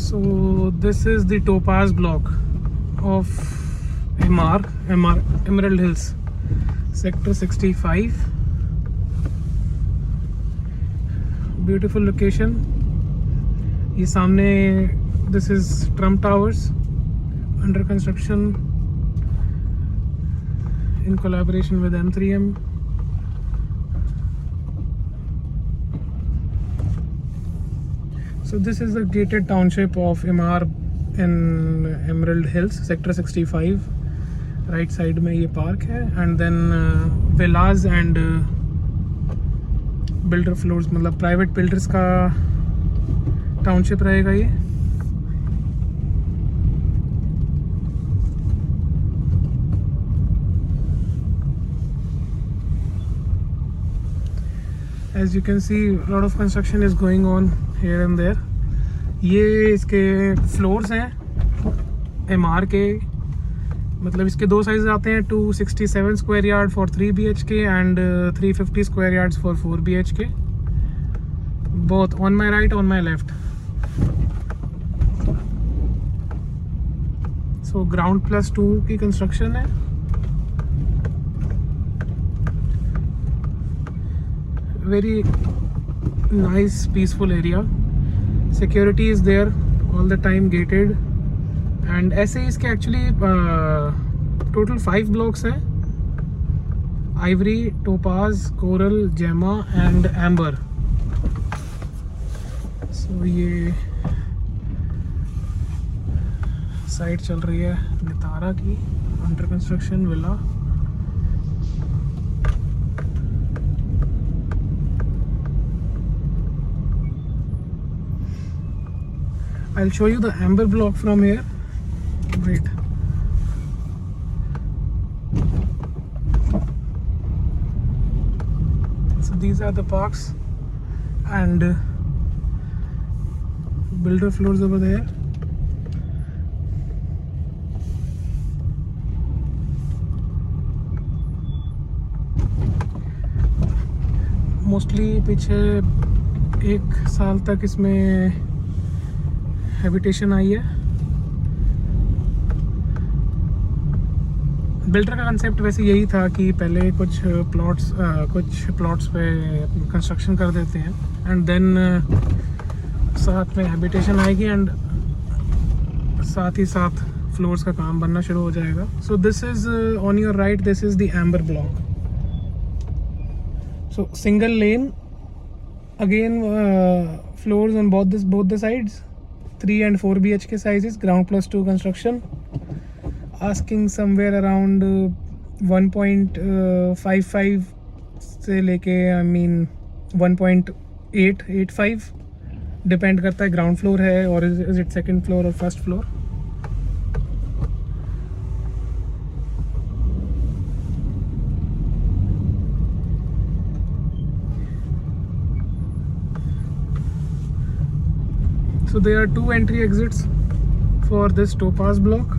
So this is the Topaz block of Emerald Hills, sector 65. Beautiful location. ये सामने this is Trump Towers under construction in collaboration with M3M. So this is the gated township of Emaar in Emerald Hills, sector 65. Right side में ये park है and then villas and builder floors, मतलब private builders का township रहेगा ये. As you can see, a lot of construction is going on here and there. ये इसके floors हैं एमआर के, मतलब इसके दो साइज आते हैं 267 square yard for 3 BHK and 350 square yards for 4 BHK. Both on my right on my left. So ground +2 की कंस्ट्रक्शन है. Very nice peaceful area. Security is there all the time, gated. And ऐसे इसके actually total 5 blocks हैं. Ivory, Topaz, Coral, Gemma and Amber. So ये site चल रही है नितारा की, under construction villa. I'll show you the Amber block from here. Wait. So these are the parks and builder floors over there. Mostly पीछे 1 साल तक इसमें habitation आई है. बिल्डर का कंसेप्ट वैसे यही था कि पहले कुछ प्लॉट्स पे कंस्ट्रक्शन कर देते हैं एंड देन साथ में हैबिटेशन आएगी एंड साथ ही साथ फ्लोर्स का काम बनना शुरू हो जाएगा. सो this is on your right, this is the amber block. So single lane again, floors on both the sides. 3 and 4 BHK sizes, ground +2 construction, asking somewhere around 1.55 से लेके 1.885 डिपेंड करता है ग्राउंड फ्लोर है और इज इट सेकंड फ्लोर और first floor. So there are 2 entry exits for this Topaz block.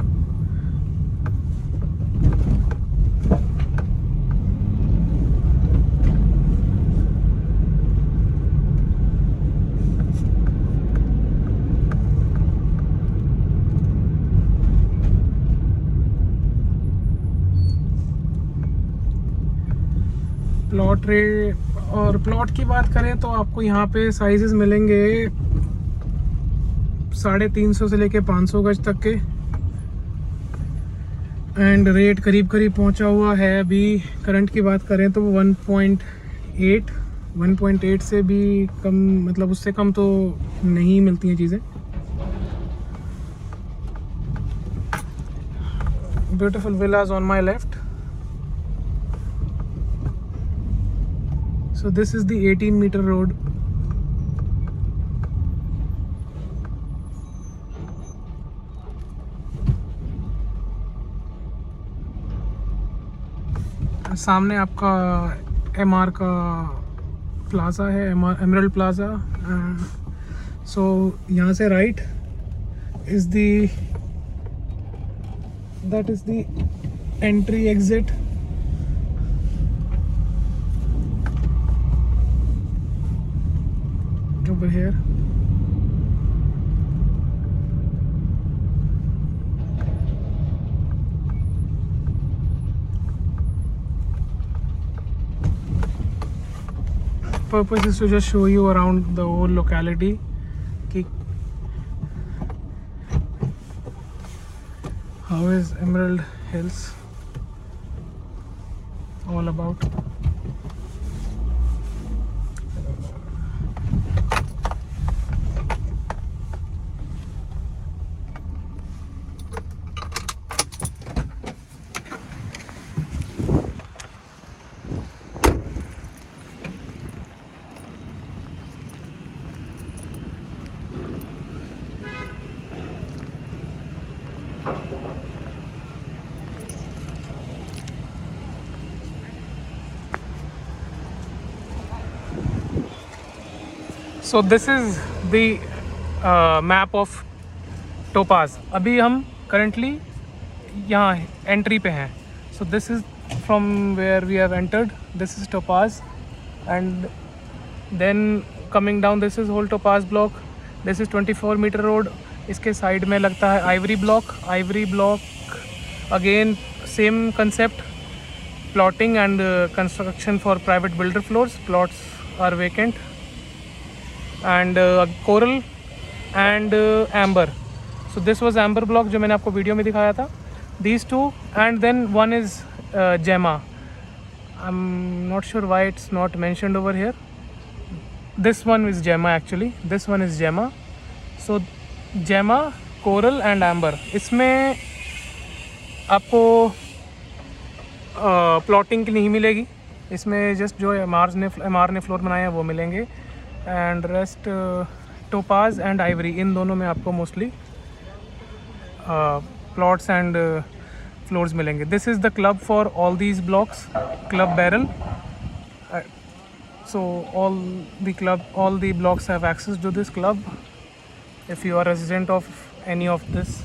Plot की बात करें तो आपको यहाँ पे साइजेस मिलेंगे 350 से लेके 500 गज तक के एंड रेट करीब पहुंचा हुआ है. अभी करंट की बात करें तो 1.8 से भी कम, मतलब उससे कम तो नहीं मिलती हैं चीज़ें. Beautiful villas on my left. So this is the 18 metre road. सामने आपका एमआर का प्लाजा है, एमरल्ड प्लाजा. सो यहाँ से right is that is the entry exit. over here. purpose is to just show you around the whole locality कि how is Emerald Hills all about. So this is the map of Topaz. अभी हम currently यहाँ entry पे हैं. So this is from where we have entered. This is Topaz, and then coming down this is whole Topaz block. This is 24-meter road. इसके side में लगता है Ivory block. Ivory block again same concept. Plotting and construction for private builder floors. Plots are vacant. And coral and amber. So this was amber block जो मैंने आपको video में दिखाया था. These two, and then one is Gemma. I'm not sure why it's not mentioned over here. This one is Gemma actually. This one is Gemma. So Gemma, coral and amber. इसमें आपको plotting की नहीं मिलेगी. इसमें just जो MR ने floor बनाए हैं वो मिलेंगे. And rest topaz and ivory, इन दोनों में आपको मोस्टली प्लॉट्स एंड फ्लोर्स मिलेंगे. This is the club for all these blocks, club barrel. So all the blocks have access to this club. If you are a resident of any of this